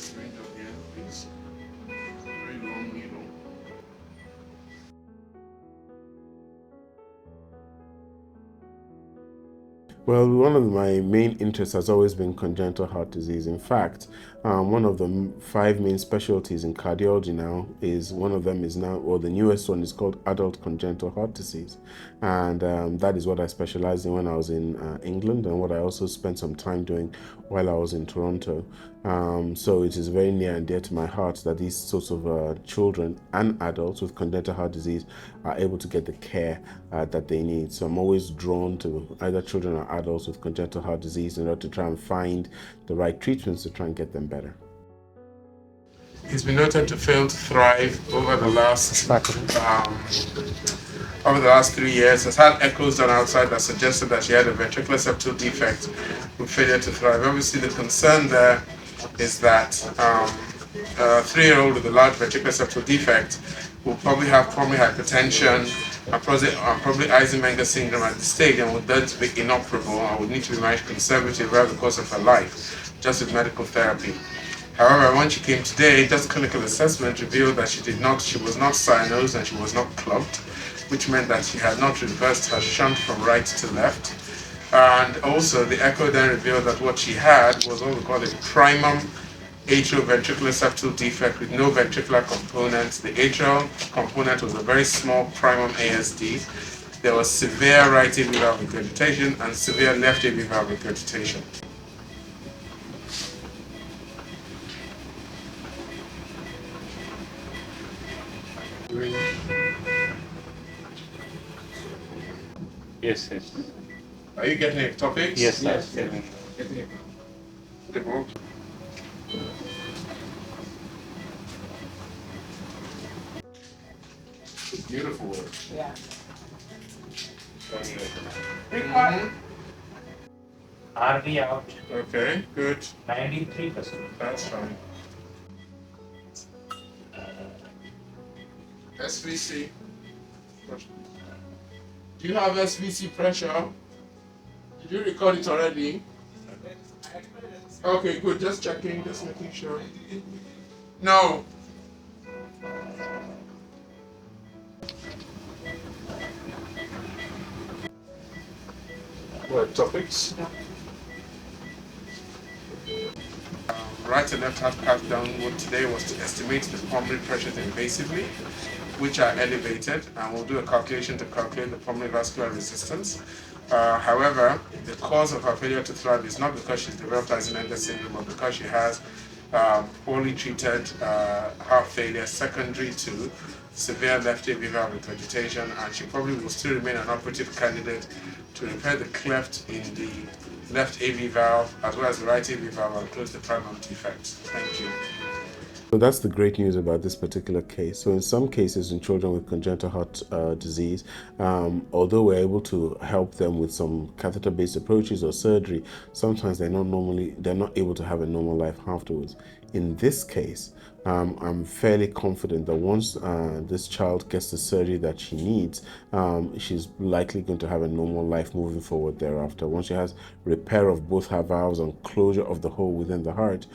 syringe on the end, please. Very long needle. Well, one of my main interests has always been congenital heart disease. In fact, one of the 5 main specialties in cardiology now is one of them is now, or the newest one is called adult congenital heart disease. And that is what I specialized in when I was in England, and what I also spent some time doing while I was in Toronto. So it is very near and dear to my heart that these sorts of children and adults with congenital heart disease are able to get the care that they need. So I'm always drawn to either children or adults with congenital heart disease in order to try and find the right treatments to try and get them better. He's been noted to fail to thrive over the last 3 years. Has had echoes done outside that suggested that she had a ventricular septal defect with failure to thrive. Obviously, the concern there is that a 3-year-old with a large ventricular septal defect will probably have pulmonary hypertension and probably Eisenmenger syndrome at this stage, and would then be inoperable and would need to be managed conservatively over the course of her life, just with medical therapy. However, when she came today, just clinical assessment revealed that she was not cyanosed and she was not clogged, which meant that she had not reversed her shunt from right to left. And also the echo then revealed that what she had was what we call a primum atrioventricular septal defect with no ventricular component. The atrial component was a very small primum ASD. There was severe right AV valve regurgitation and severe left AV valve regurgitation. Yes. Are you getting ectopics? Yes, sir. Beautiful work. Yeah. RV out Okay, good. 93%. That's fine. SVC. Do you have SVC pressure? Did you record it already? Okay, good. Just checking, just making sure. No. What topics? Right and left heart cath downward today was to estimate the pulmonary pressures invasively, which are elevated, and we'll do a calculation to calculate the pulmonary vascular resistance. However, the cause of her failure to thrive is not because she's developed Eisenmenger syndrome, but because she has poorly treated heart failure secondary to severe left AV valve regurgitation, and she probably will still remain an operative candidate to repair the cleft in the left AV valve as well as the right AV valve and close the primum defect. Thank you. So that's the great news about this particular case. So in some cases in children with congenital heart disease, although we're able to help them with some catheter-based approaches or surgery, sometimes they're not able to have a normal life afterwards. In this case, I'm fairly confident that once this child gets the surgery that she needs, she's likely going to have a normal life moving forward thereafter. Once she has repair of both her valves and closure of the hole within the heart,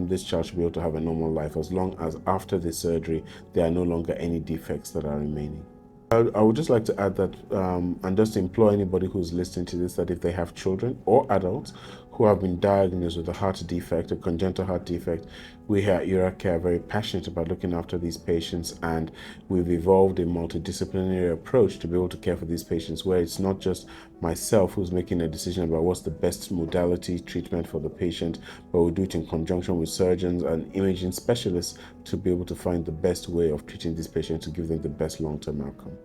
this child should be able to have a normal life as long as after the surgery there are no longer any defects that are remaining. I would just like to add that, and just implore anybody who's listening to this, that if they have children or adults who have been diagnosed with a heart defect, a congenital heart defect, we here at Euracare are very passionate about looking after these patients, and we've evolved a multidisciplinary approach to be able to care for these patients, where it's not just myself who's making a decision about what's the best modality treatment for the patient, but we do it in conjunction with surgeons and imaging specialists to be able to find the best way of treating these patients to give them the best long-term outcome.